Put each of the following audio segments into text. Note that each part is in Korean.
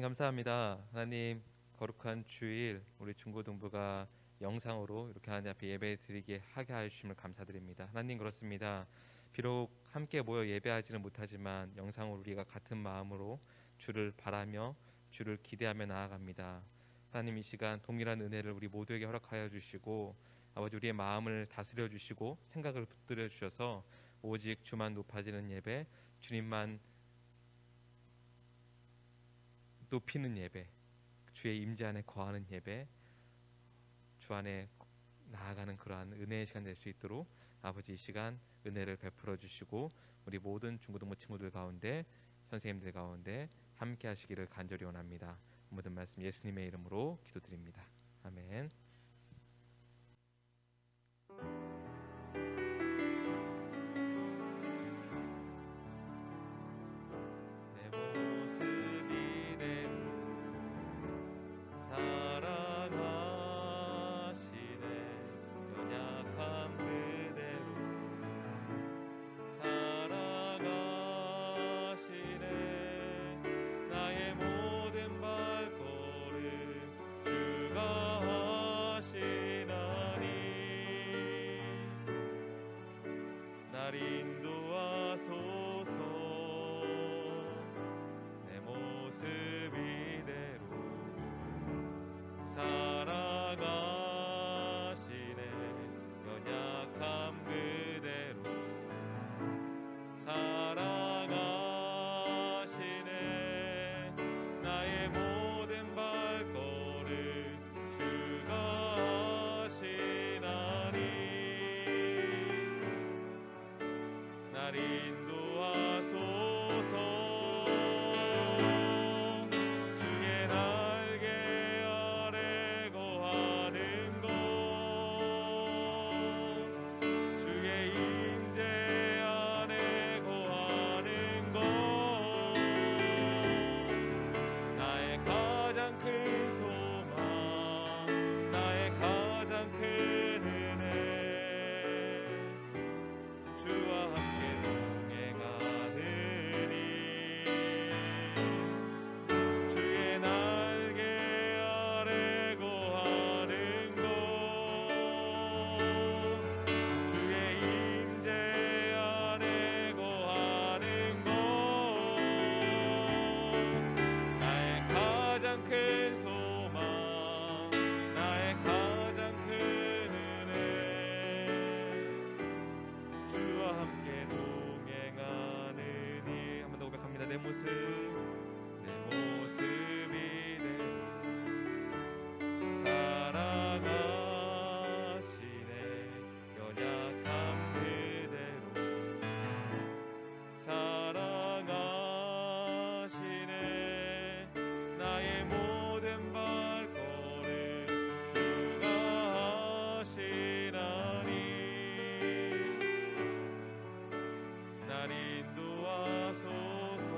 감사합니다. 하나님, 거룩한 주일 우리 중고등부가 영상으로 이렇게 하나님 앞에 예배 드리게 하게 하심을 감사드립니다. 하나님, 그렇습니다. 비록 함께 모여 예배하지는 못하지만 영상으로 우리가 같은 마음으로 주를 바라며 주를 기대하며 나아갑니다. 하나님, 이 시간 동일한 은혜를 우리 모두에게 허락하여 주시고 아버지, 우리의 마음을 다스려 주시고 생각을 붙들어 주셔서 오직 주만 높아지는 예배, 주님만 높이는 예배, 주의 임재 안에 거하는 예배, 주 안에 나아가는 그러한 은혜의 시간 될 수 있도록 아버지, 이 시간 은혜를 베풀어 주시고 우리 모든 중고등부 친구들 가운데, 선생님들 가운데 함께 하시기를 간절히 원합니다. 모든 말씀 예수님의 이름으로 기도드립니다. 아멘. 내 모습 이대로 사랑하시네. 연약함 그대로 사랑하시네. 나의 모든 발걸음 주가 하시나니 날 인도하소서. 내 모습 이대로 사랑하시네. 연약함 그대로 사랑하시네. 나의 모든 발걸음 주가 하시나니 날 인도하소서. 주의 날개 아래 거하는 것, 주의 임재 안에 거하는 것, 나의 가장 큰 소망, 나의 가장 큰 은혜, 주와 함께 동행하느니 주의 날개 아래 거하는 것, 주의 임재 안에 거하는 것, 나의 가장 큰 소망, 나의 가장 큰 은혜, 주와 함께 동행하느니. 한 번 더 고백합니다. 내 모습 이대로 사랑하시네. 연약함 그대로 사랑하시네. 나의 모든 발걸음 주가 하시나니 날 인도하소서.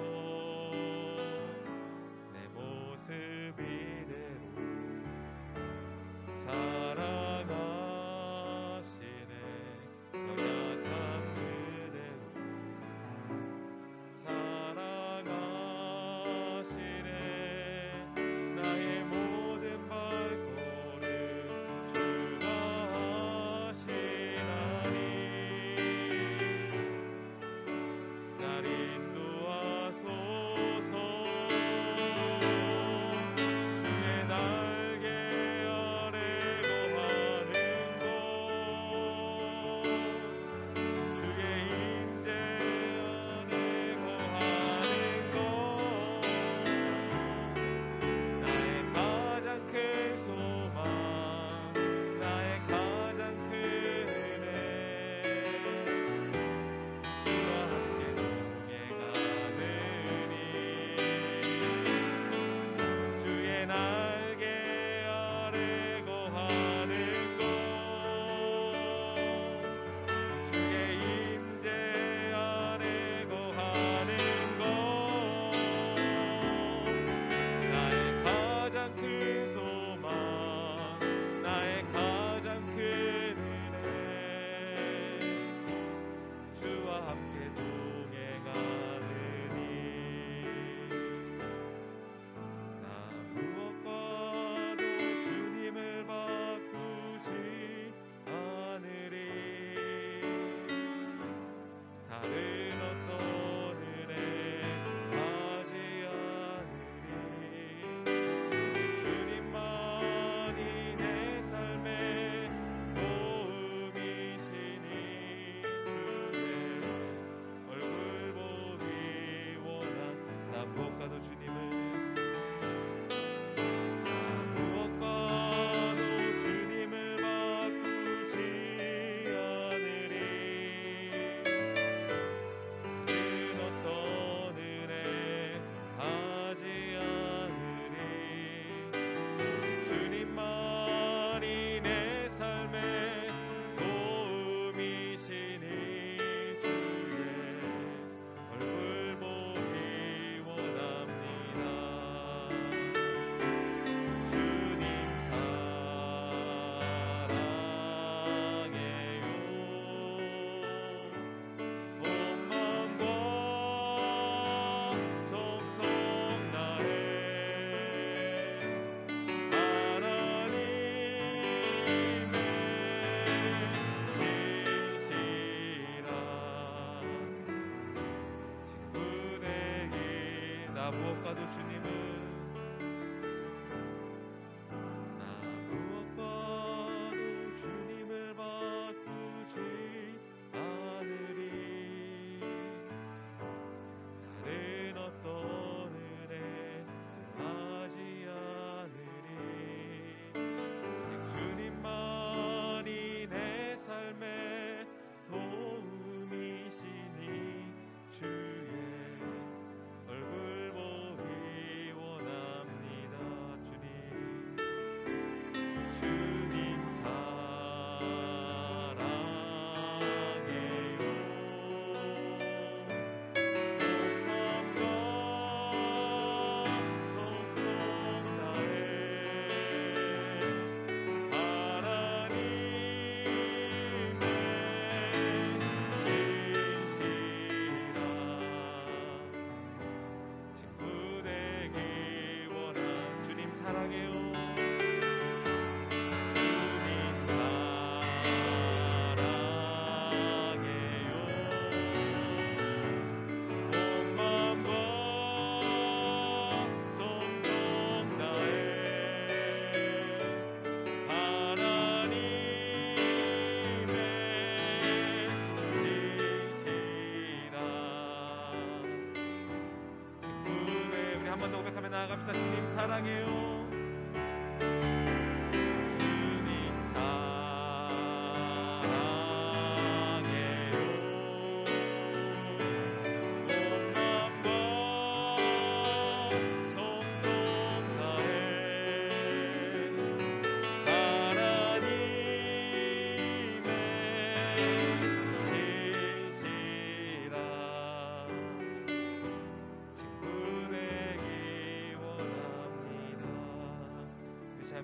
사랑해요.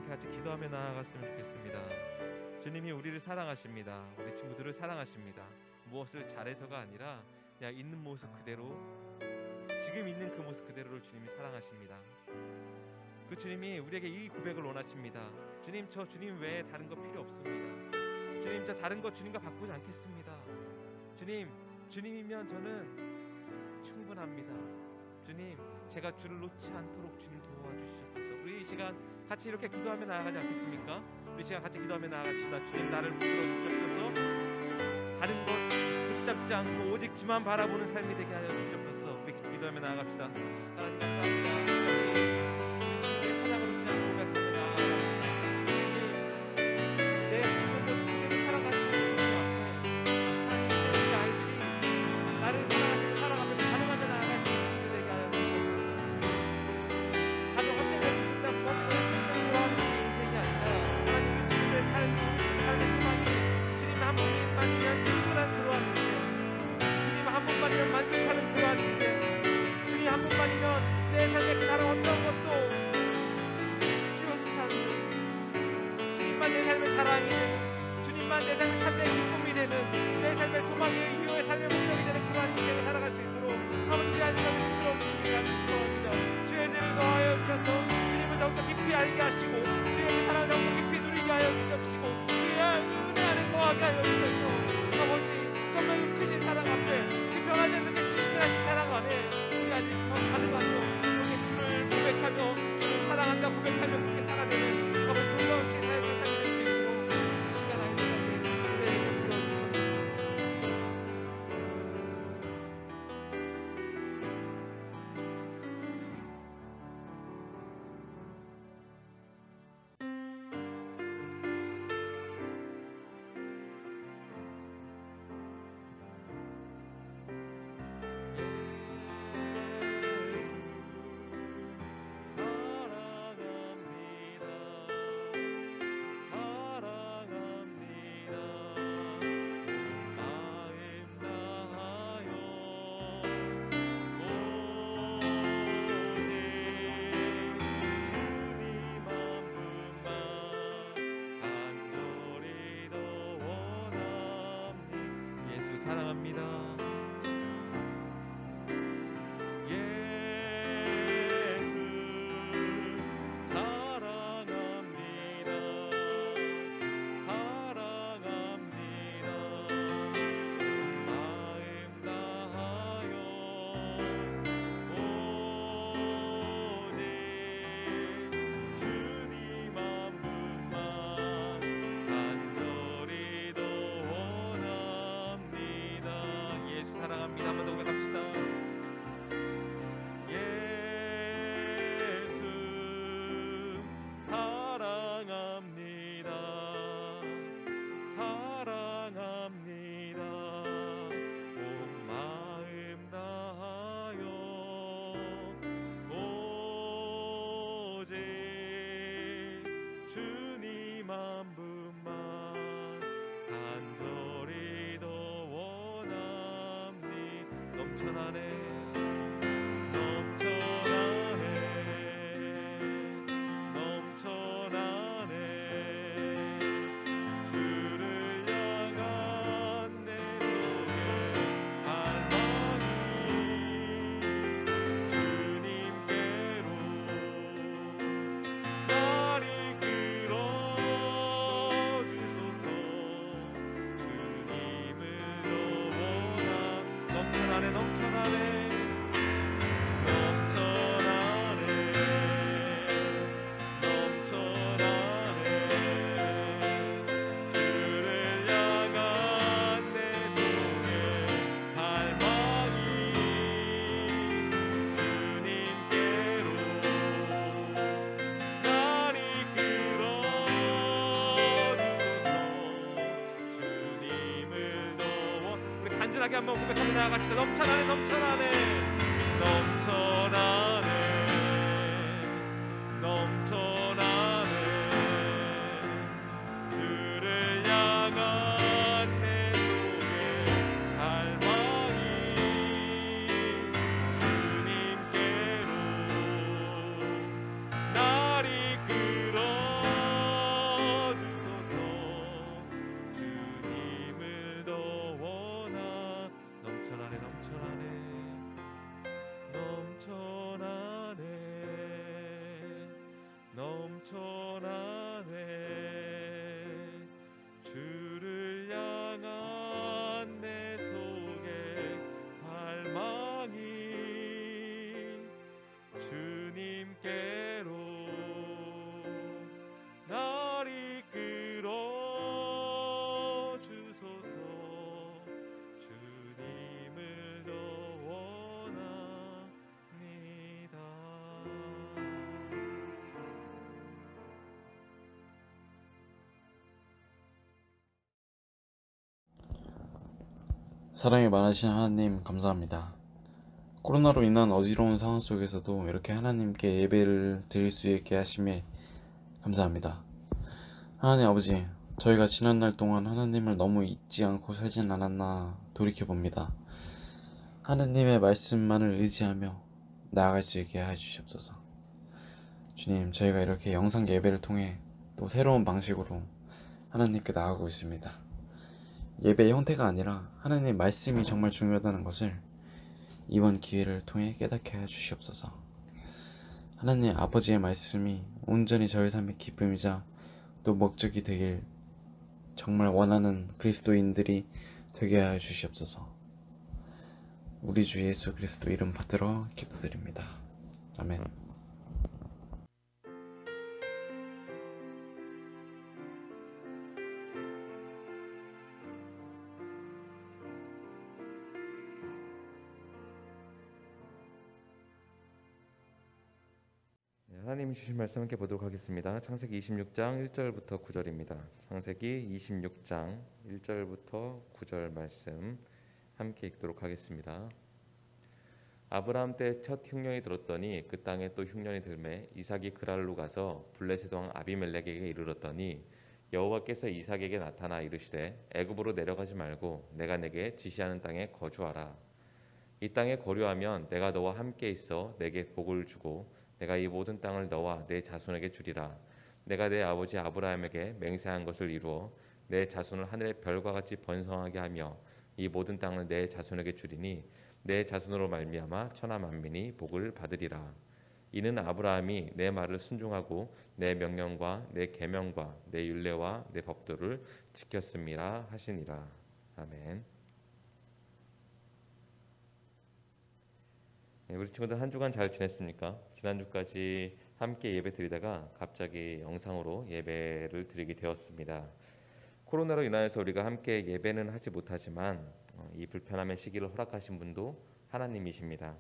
같이 기도하며 나아갔으면 좋겠습니다. 주님이 우리를 사랑하십니다. 우리 친구들을 사랑하십니다. 무엇을 잘해서가 아니라 그냥 있는 모습 그대로, 지금 있는 그 모습 그대로를 주님이 사랑하십니다. 그 주님이 우리에게 이 고백을 원하십니다. 주님, 저 주님 외에 다른 거 필요 없습니다. 주님, 저 다른 거 주님과 바꾸지 않겠습니다. 주님, 주님이면 저는 충분합니다. 주님, 제가 주를 놓지 않도록 주님 도와주시옵소서. 우리 이 시간 같이 이렇게 기도하며 나아가지 않겠습니까? 우리 시간 같이 기도하며 나아갑시다. 주님, 나를 붙들어 주시옵소서. 다른 것 붙잡지 않고 오직 주만 바라보는 삶이 되게 하여 주시옵소서. 우리 기도하며 나아갑시다. 하나님 감사합니다. 우리 사랑으로 그냥 고백하며 나아갑니다. 내 모든 모습 그대로 살아가시는 주님 앞에 하나님, 이제 우리 아이들이 나를 사랑하시고 살아가며 반응하며 나아갈 수 있는 친구들 되게 하여 주시옵소서. 다른 헛된 것을 붙잡고 그러한 인생이 아니라 하나님, 우리 친구들의 삶이, 우리 친구의 삶의 소망이 주님 한 분만이면 충분한 그러한 인생, 주님 한 분만이면 만족하는 그러한 인생, 주님 한 분만이면 내 삶의 그 다른 어떤 것도 필요치 않는, 주님만 내 삶의 사랑이 되는, 주님만 내 삶의 참된 기쁨이 되는, 내 삶의 소망의 이유의 삶의 목적이 되는 그러한 인생을 살아갈 수 있도록 아버지, 우리 하나님을 붙들어 주시기를 간절히 소원합니다. 주의 은혜를 더하여 주셔서 주님을 더욱더 깊이 알게 하시고 주의 그 사랑을 더욱더 깊이 누리게 하여 주시옵시고 그의 은혜 안에 거하게 하여 주셔서 아버지, 정말 이 크신 사랑 앞에, 이 변하지 않는 그 신실하신 사랑 안에 우리 아직 가능하며 이렇게 주를 고백하며 주를 사랑한다 고백하며 그렇게 살아내는 아버지 놀라운 주의 삶의 삶이 될 수 있도록 이 시간 아이들에게 은혜를 부어주시옵소서. 사랑합니다. 예수 사랑합니다. 사랑합니다. 마음 다하여 오직 주님 한 분만 간절히 더 사랑합니다. 한번 더 고백합시다. 예수 사랑합니다. 사랑합니다. 온 마음 다하여 오직 주님 한 분만 간절히 더 넘쳐나네 넘쳐나네 넘쳐나네 주를 향한 내 속에 갈망이 주님께로 날 이끌어주소서. 주님을 더 원한 넘쳐나네 간절하게 한번 고백하며 나아갑시다. 넘쳐나네 넘쳐나네 넘쳐나네 넘쳐나네 주를 향한 내 속에 갈망이 주님께로 날 이끌어 주소서 주님을 더 원하 넘쳐나네 넘쳐나네 넘쳐나네 주를 향한 내 속에 갈망이 주님께로 날 이끌어 주소서 주님을 더 원합니다. 사랑이 많으신 하나님 감사합니다. 코로나로 인한 어지러운 상황 속에서도 이렇게 하나님께 예배를 드릴 수 있게 하심에 감사합니다. 하나님 아버지, 저희가 지난 날 동안 하나님을 너무 잊지 않고 살진 않았나 돌이켜봅니다. 하나님의 말씀만을 의지하며 나아갈 수 있게 해주시옵소서. 주님, 저희가 이렇게 영상 예배를 통해 또 새로운 방식으로 하나님께 나아가고 있습니다. 예배의 형태가 아니라 하나님의 말씀이 정말 중요하다는 것을 이번 기회를 통해 깨닫게 해주시옵소서. 하나님 아버지의 말씀이 온전히 저의 삶의 기쁨이자 또 목적이 되길 정말 원하는 그리스도인들이 되게 하여 주시옵소서. 우리 주 예수 그리스도 이름 받들어 기도드립니다. 아멘. 하나님이 주신 말씀 함께 보도록 하겠습니다. 창세기 26장 1절부터 9절입니다. 창세기 26장 1절부터 9절 말씀 함께 읽도록 하겠습니다. 아브라함 때 첫 흉년이 들었더니 그 땅에 또 흉년이 들매 이삭이 그랄로 가서 블레셋 왕 아비멜렉에게 이르렀더니 여호와께서 이삭에게 나타나 이르시되 애굽으로 내려가지 말고 내가 내게 지시하는 땅에 거주하라. 이 땅에 거류하면 내가 너와 함께 있어 내게 복을 주고 내가 이 모든 땅을 너와 내 자손에게 주리라. 내가 내 아버지 아브라함에게 맹세한 것을 이루어 내 자손을 하늘의 별과 같이 번성하게 하며 이 모든 땅을 내 자손에게 주리니 내 자손으로 말미암아 천하 만민이 복을 받으리라. 이는 아브라함이 내 말을 순종하고 내 명령과 내 계명과 내 율례와 내 법도를 지켰음이라 하시니라. 아멘. 우리 친구들 한 주간 잘 지냈습니까? 지난주까지 함께 예배 드리다가 갑자기 영상으로 예배를 드리게 되었습니다. 코로나로 인하여서 우리가 함께 예배는 하지 못하지만 이 불편함의 시기를 허락하신 분도 하나님이십니다.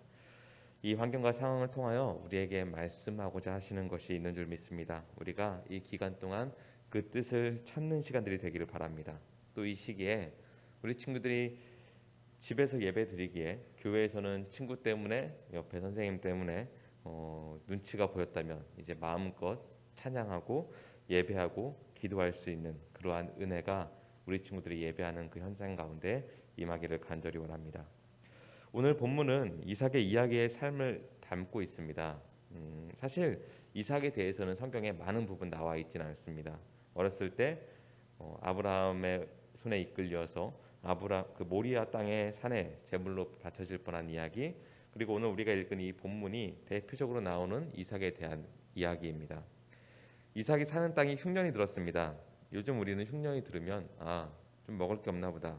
이 환경과 상황을 통하여 우리에게 말씀하고자 하시는 것이 있는 줄 믿습니다. 우리가 이 기간 동안 그 뜻을 찾는 시간들이 되기를 바랍니다. 또 이 시기에 우리 친구들이 집에서 예배 드리기에 교회에서는 친구 때문에 옆에 선생님 때문에 눈치가 보였다면 이제 마음껏 찬양하고 예배하고 기도할 수 있는 그러한 은혜가 우리 친구들이 예배하는 그 현장 가운데 임하기를 간절히 원합니다. 오늘 본문은 이삭의 이야기의 삶을 담고 있습니다. 사실 이삭에 대해서는 성경에 많은 부분 나와 있지는 않습니다. 어렸을 때 아브라함의 손에 이끌려서 그 모리아 땅의 산에 제물로 바쳐질 뻔한 이야기, 그리고 오늘 우리가 읽은 이 본문이 대표적으로 나오는 이삭에 대한 이야기입니다. 이삭이 사는 땅이 흉년이 들었습니다. 요즘 우리는 흉년이 들으면 좀 먹을 게 없나 보다,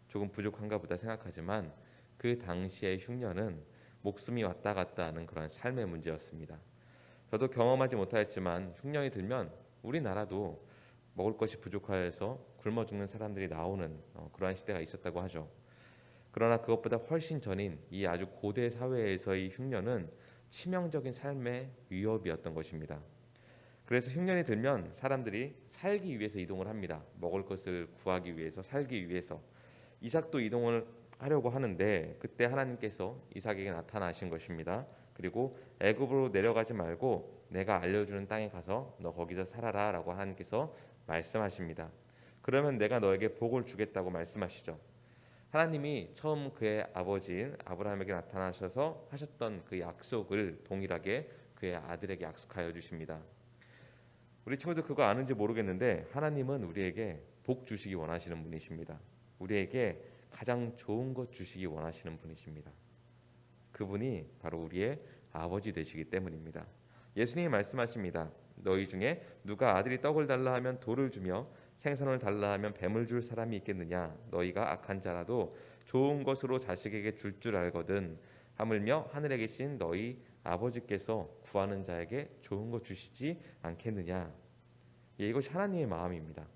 조금 부족한가 보다 생각하지만 그 당시의 흉년은 목숨이 왔다 갔다 하는 그런 삶의 문제였습니다. 저도 경험하지 못하였지만 흉년이 들면 우리나라도 먹을 것이 부족해서 굶어 죽는 사람들이 나오는 그러한 시대가 있었다고 하죠. 그러나 그것보다 훨씬 전인 이 아주 고대 사회에서의 흉년은 치명적인 삶의 위협이었던 것입니다. 그래서 흉년이 들면 사람들이 살기 위해서 이동을 합니다. 먹을 것을 구하기 위해서, 살기 위해서. 이삭도 이동을 하려고 하는데 그때 하나님께서 이삭에게 나타나신 것입니다. 그리고 애굽으로 내려가지 말고 내가 알려주는 땅에 가서 너 거기서 살아라라고 하나님께서 말씀하십니다. 그러면 내가 너에게 복을 주겠다고 말씀하시죠. 하나님이 처음 그의 아버지인 아브라함에게 나타나셔서 하셨던 그 약속을 동일하게 그의 아들에게 약속하여 주십니다. 우리 친구들 그거 아는지 모르겠는데 하나님은 우리에게 복 주시기 원하시는 분이십니다. 우리에게 가장 좋은 것 주시기 원하시는 분이십니다. 그분이 바로 우리의 아버지 되시기 때문입니다. 예수님이 말씀하십니다. 너희 중에 누가 아들이 떡을 달라 하면 돌을 주며 생선을 달라 하면 뱀을 줄 사람이 있겠느냐? 너희가 악한 자라도 좋은 것으로 자식에게 줄 줄 알거든. 하물며 하늘에 계신 너희 아버지께서 구하는 자에게 좋은 것 주시지 않겠느냐? 예, 이것이 하나님의 마음입니다.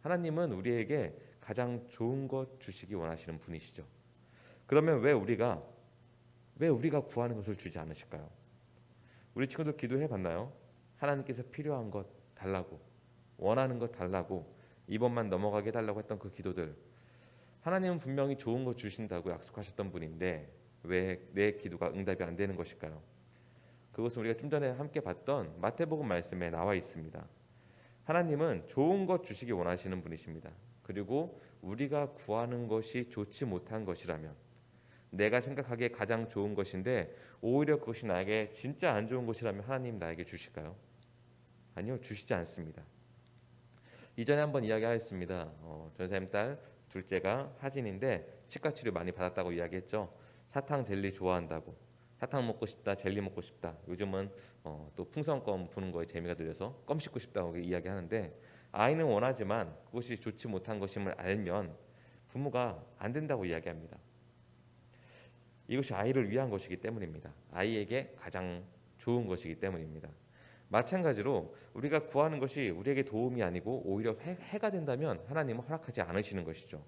하나님은 우리에게 가장 좋은 것 주시기 원하시는 분이시죠. 그러면 왜 우리가 구하는 것을 주지 않으실까요? 우리 친구들 기도해 봤나요? 하나님께서 필요한 것 달라고, 원하는 것 달라고, 이번만 넘어가게 해달라고 했던 그 기도들, 하나님은 분명히 좋은 것 주신다고 약속하셨던 분인데 왜 내 기도가 응답이 안 되는 것일까요? 그것은 우리가 좀 전에 함께 봤던 마태복음 말씀에 나와 있습니다. 하나님은 좋은 것 주시기 원하시는 분이십니다. 그리고 우리가 구하는 것이 좋지 못한 것이라면, 내가 생각하기에 가장 좋은 것인데 오히려 그것이 나에게 진짜 안 좋은 것이라면 하나님 나에게 주실까요? 아니요, 주시지 않습니다. 이전에 한번 이야기하였습니다. 전사님 딸 둘째가 하진인데 치과 치료 많이 받았다고 이야기했죠. 사탕 젤리 좋아한다고, 사탕 먹고 싶다, 젤리 먹고 싶다. 요즘은 또 풍선껌 부는 거에 재미가 들려서 껌 씹고 싶다고 이야기하는데, 아이는 원하지만 그것이 좋지 못한 것임을 알면 부모가 안 된다고 이야기합니다. 이것이 아이를 위한 것이기 때문입니다. 아이에게 가장 좋은 것이기 때문입니다. 마찬가지로 우리가 구하는 것이 우리에게 도움이 아니고 오히려 해가 된다면 하나님은 허락하지 않으시는 것이죠.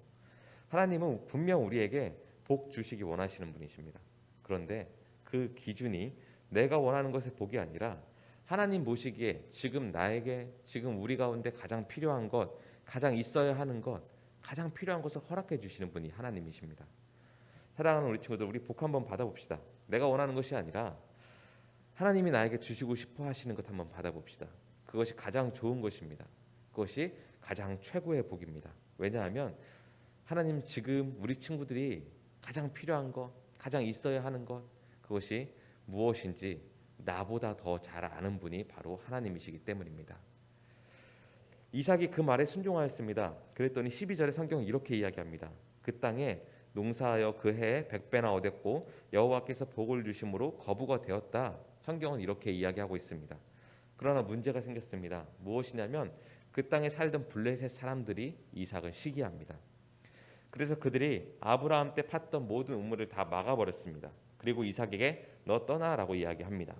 하나님은 분명 우리에게 복 주시기 원하시는 분이십니다. 그런데 그 기준이 내가 원하는 것의 복이 아니라 하나님 보시기에 지금 나에게, 지금 우리 가운데 가장 필요한 것, 가장 있어야 하는 것, 가장 필요한 것을 허락해 주시는 분이 하나님이십니다. 사랑하는 우리 친구들, 우리 복 한번 받아봅시다. 내가 원하는 것이 아니라 하나님이 나에게 주시고 싶어 하시는 것 한번 받아봅시다. 그것이 가장 좋은 것입니다. 그것이 가장 최고의 복입니다. 왜냐하면 하나님 지금 우리 친구들이 가장 필요한 것, 가장 있어야 하는 것, 그것이 무엇인지 나보다 더 잘 아는 분이 바로 하나님이시기 때문입니다. 이삭이 그 말에 순종하였습니다. 그랬더니 12절에 성경은 이렇게 이야기합니다. 그 땅에 농사하여 그 해에 100배나 얻었고 여호와께서 복을 주심으로 거부가 되었다. 성경은 이렇게 이야기하고 있습니다. 그러나 문제가 생겼습니다. 무엇이냐면 그 땅에 살던 블레셋 사람들이 이삭을 시기합니다. 그래서 그들이 아브라함 때 팠던 모든 우물을 다 막아버렸습니다. 그리고 이삭에게 너 떠나라고 이야기합니다.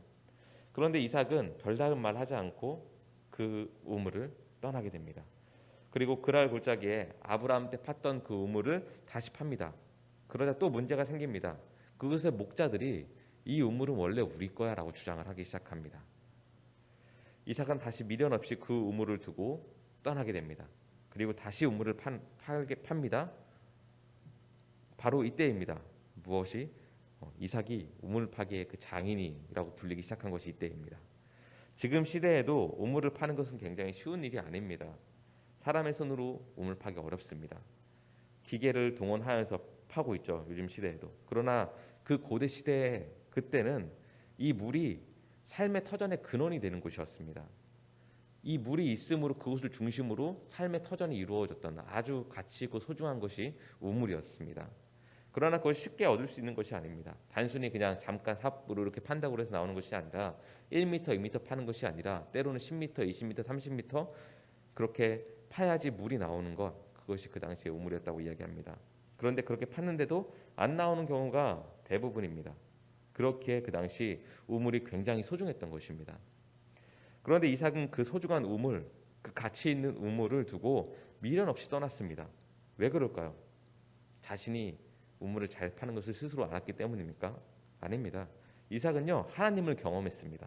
그런데 이삭은 별다른 말 하지 않고 그 우물을 떠나게 됩니다. 그리고 그날 골짜기에 아브라함 때 팠던 그 우물을 다시 팝니다. 그러자 또 문제가 생깁니다. 그것의 목자들이 이 우물은 원래 우리 거야 라고 주장을 하기 시작합니다. 이삭은 다시 미련 없이 그 우물을 두고 떠나게 됩니다. 그리고 다시 우물을 팝니다. 바로 이때입니다. 무엇이? 이삭이 우물 파기의 그 장인이라고 불리기 시작한 것이 이때입니다. 지금 시대에도 우물을 파는 것은 굉장히 쉬운 일이 아닙니다. 사람의 손으로 우물 파기 어렵습니다. 기계를 동원하여서 파고 있죠. 요즘 시대에도. 그러나 그 고대 시대에 그때는 이 물이 삶의 터전의 근원이 되는 곳이었습니다. 이 물이 있으므로 그곳을 중심으로 삶의 터전이 이루어졌던 아주 가치 있고 소중한 것이 우물이었습니다. 그러나 그걸 쉽게 얻을 수 있는 것이 아닙니다. 단순히 그냥 잠깐 삽으로 이렇게 판다고 해서 나오는 것이 아니라 1m, 2m 파는 것이 아니라 때로는 10m, 20m, 30m 그렇게 파야지 물이 나오는 것, 그것이 그 당시의 우물이었다고 이야기합니다. 그런데 그렇게 팠는데도 안 나오는 경우가 대부분입니다. 그렇게 그 당시 우물이 굉장히 소중했던 것입니다. 그런데 이삭은 그 소중한 우물, 그 가치 있는 우물을 두고 미련 없이 떠났습니다. 왜 그럴까요? 자신이 우물을 잘 파는 것을 스스로 알았기 때문입니까? 아닙니다. 이삭은요, 하나님을 경험했습니다.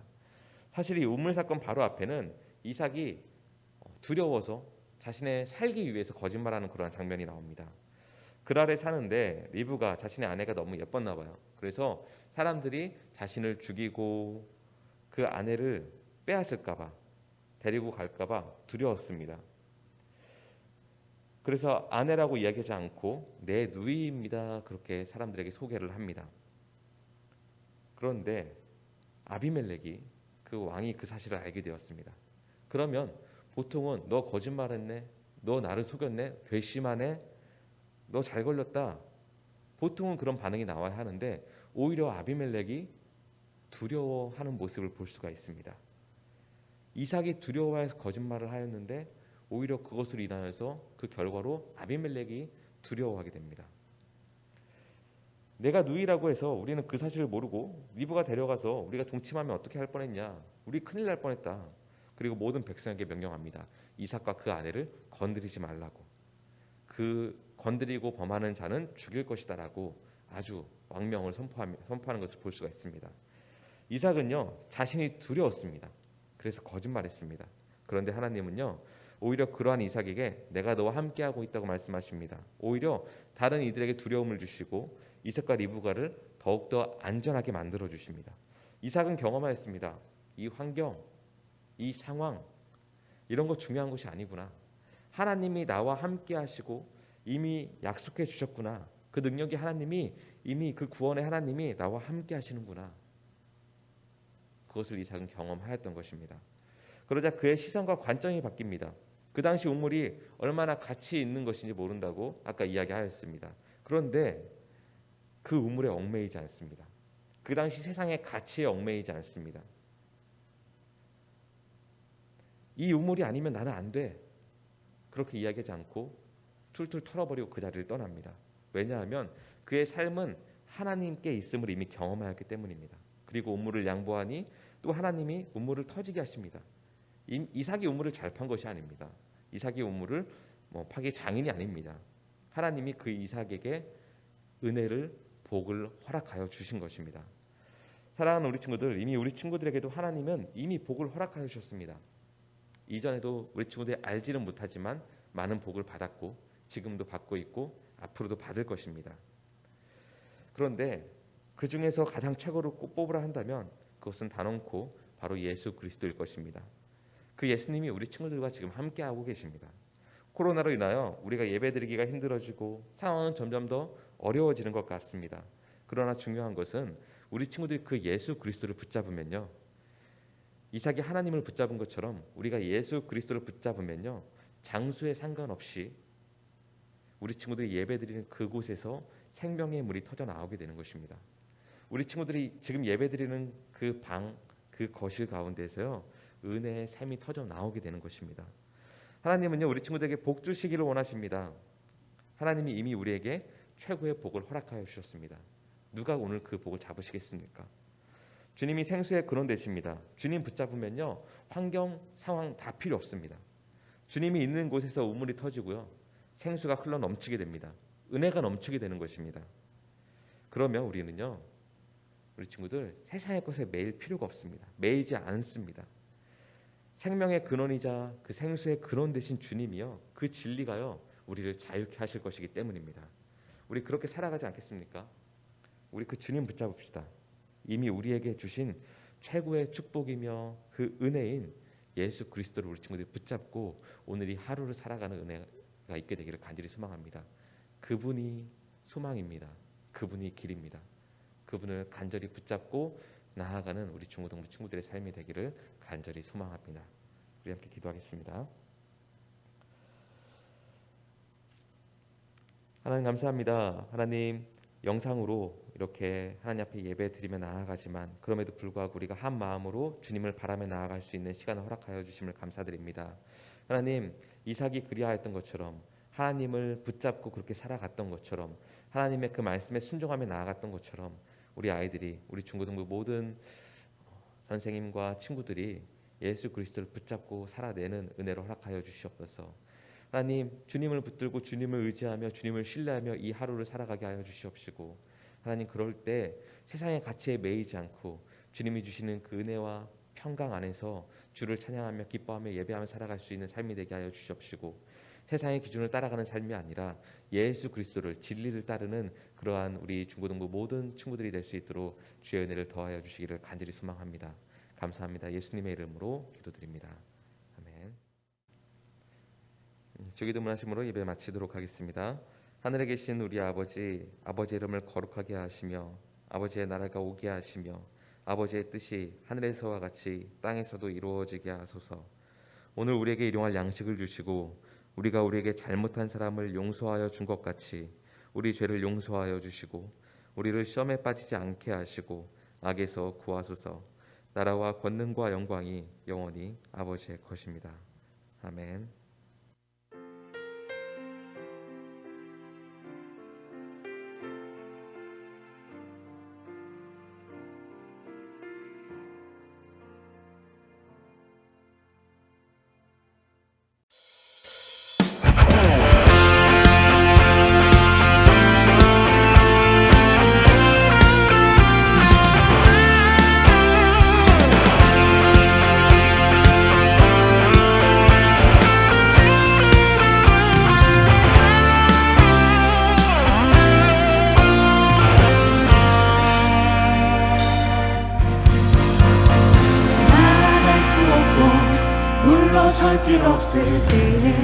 사실 이 우물 사건 바로 앞에는 이삭이 두려워서 자신의 살기 위해서 거짓말하는 그러한 장면이 나옵니다. 그랄에 사는데 리브가 자신의 아내가 너무 예뻤나 봐요. 그래서 사람들이 자신을 죽이고 그 아내를 빼앗을까 봐, 데리고 갈까 봐 두려웠습니다. 그래서 아내라고 이야기하지 않고 내 누이입니다. 그렇게 사람들에게 소개를 합니다. 그런데 아비멜렉이 그 왕이 그 사실을 알게 되었습니다. 그러면 보통은 너 거짓말했네, 너 나를 속였네, 괘씸하네, 너 잘 걸렸다. 보통은 그런 반응이 나와야 하는데 오히려 아비멜렉이 두려워하는 모습을 볼 수가 있습니다. 이삭이 두려워해서 거짓말을 하였는데 오히려 그것으로 인하여서 그 결과로 아비멜렉이 두려워하게 됩니다. 내가 누이라고 해서 우리는 그 사실을 모르고 리브가 데려가서 우리가 동침하면 어떻게 할 뻔했냐, 우리 큰일 날 뻔했다. 그리고 모든 백성에게 명령합니다. 이삭과 그 아내를 건드리지 말라고. 그 건드리고 범하는 자는 죽일 것이다라고 아주 왕명을 선포하는 것을 볼 수가 있습니다. 이삭은요 자신이 두려웠습니다. 그래서 거짓말했습니다. 그런데 하나님은요 오히려 그러한 이삭에게 내가 너와 함께하고 있다고 말씀하십니다. 오히려 다른 이들에게 두려움을 주시고 이삭과 리브가를 더욱더 안전하게 만들어 주십니다. 이삭은 경험하였습니다. 이 환경, 이 상황, 이런 거 중요한 것이 아니구나. 하나님이 나와 함께 하시고 이미 약속해 주셨구나. 그 능력이 하나님이 이미 그 구원의 하나님이 나와 함께 하시는구나. 그것을 이삭은 경험하였던 것입니다. 그러자 그의 시선과 관점이 바뀝니다. 그 당시 우물이 얼마나 가치 있는 것인지 모른다고 아까 이야기하였습니다. 그런데 그 우물에 얽매이지 않습니다. 그 당시 세상의 가치에 얽매이지 않습니다. 이 우물이 아니면 나는 안 돼. 그렇게 이야기하지 않고 툴툴 털어버리고 그 자리를 떠납니다. 왜냐하면 그의 삶은 하나님께 있음을 이미 경험하였기 때문입니다. 그리고 우물을 양보하니 또 하나님이 우물을 터지게 하십니다. 이삭이 우물을 잘 판 것이 아닙니다. 이삭이 우물을 파기 장인이 아닙니다. 하나님이 그 이삭에게 은혜를 복을 허락하여 주신 것입니다. 사랑하는 우리 친구들, 이미 우리 친구들에게도 하나님은 이미 복을 허락하여 주셨습니다. 이전에도 우리 친구들이 알지는 못하지만 많은 복을 받았고 지금도 받고 있고 앞으로도 받을 것입니다. 그런데 그 중에서 가장 최고로 꼭 뽑으라 한다면 그것은 단언코 바로 예수 그리스도일 것입니다. 그 예수님이 우리 친구들과 지금 함께하고 계십니다. 코로나로 인하여 우리가 예배드리기가 힘들어지고 상황은 점점 더 어려워지는 것 같습니다. 그러나 중요한 것은 우리 친구들이 그 예수 그리스도를 붙잡으면요, 이삭이 하나님을 붙잡은 것처럼 우리가 예수 그리스도를 붙잡으면요, 장소에 상관없이 우리 친구들이 예배드리는 그곳에서 생명의 물이 터져 나오게 되는 것입니다. 우리 친구들이 지금 예배드리는 그 방, 그 거실 가운데서요, 은혜의 샘이 터져 나오게 되는 것입니다. 하나님은요 우리 친구들에게 복 주시기를 원하십니다. 하나님이 이미 우리에게 최고의 복을 허락하여 주셨습니다. 누가 오늘 그 복을 잡으시겠습니까? 주님이 생수의 근원 되십니다. 주님 붙잡으면요 환경, 상황 다 필요 없습니다. 주님이 있는 곳에서 우물이 터지고요 생수가 흘러 넘치게 됩니다. 은혜가 넘치게 되는 것입니다. 그러면 우리는요 우리 친구들 세상의 것에 매일 필요가 없습니다. 매이지 않습니다. 생명의 근원이자 그 생수의 근원 되신 주님이요 그 진리가요 우리를 자유케 하실 것이기 때문입니다. 우리 그렇게 살아가지 않겠습니까? 우리 그 주님 붙잡읍시다. 이미 우리에게 주신 최고의 축복이며 그 은혜인 예수 그리스도를 우리 친구들이 붙잡고 오늘 이 하루를 살아가는 은혜가 있게 되기를 간절히 소망합니다. 그분이 소망입니다. 그분이 길입니다. 그분을 간절히 붙잡고 나아가는 우리 중고등부 친구들의 삶이 되기를 간절히 소망합니다. 우리 함께 기도하겠습니다. 하나님 감사합니다. 하나님 영상으로 이렇게 하나님 앞에 예배 드리며 나아가지만 그럼에도 불구하고 우리가 한 마음으로 주님을 바라며 나아갈 수 있는 시간을 허락하여 주심을 감사드립니다. 하나님 이삭이 그리하였던 것처럼 하나님을 붙잡고 그렇게 살아갔던 것처럼 하나님의 그 말씀에 순종하며 나아갔던 것처럼 우리 아이들이 우리 중고등부 모든 선생님과 친구들이 예수 그리스도를 붙잡고 살아내는 은혜를 허락하여 주시옵소서. 하나님 주님을 붙들고 주님을 의지하며 주님을 신뢰하며 이 하루를 살아가게 하여 주시옵시고 하나님 그럴 때 세상의 가치에 매이지 않고 주님이 주시는 그 은혜와 평강 안에서 주를 찬양하며 기뻐하며 예배하며 살아갈 수 있는 삶이 되게 하여 주시옵시고, 세상의 기준을 따라가는 삶이 아니라 예수 그리스도를, 진리를 따르는 그러한 우리 중고등부 모든 친구들이 될 수 있도록 주의 은혜를 더하여 주시기를 간절히 소망합니다. 감사합니다. 예수님의 이름으로 기도드립니다. 아멘. 주기도문하심으로 예배 마치도록 하겠습니다. 하늘에 계신 우리 아버지, 아버지의 이름을 거룩하게 하시며 아버지의 나라가 오게 하시며 아버지의 뜻이 하늘에서와 같이 땅에서도 이루어지게 하소서. 오늘 우리에게 일용할 양식을 주시고 우리가 우리에게 잘못한 사람을 용서하여 준 것 같이 우리 죄를 용서하여 주시고 우리를 시험에 빠지지 않게 하시고 악에서 구하소서. 나라와 권능과 영광이 영원히 아버지의 것입니다. 아멘. 물러설 길 없을 때에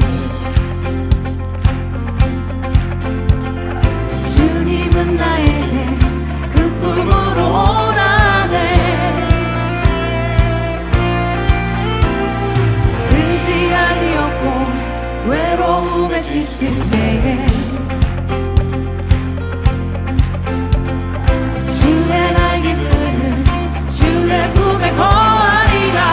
주님은 나에게 그 꿈으로 오라네. 의지할 리 없고 외로움에 지칠 때에 주의 날개들을 주의 품에 거하리라.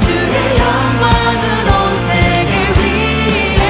주의 영광은 온 세계 위에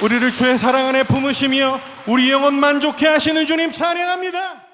우리를 주의 사랑 안에 품으시며 우리 영혼 만족해 하시는 주님 찬양합니다.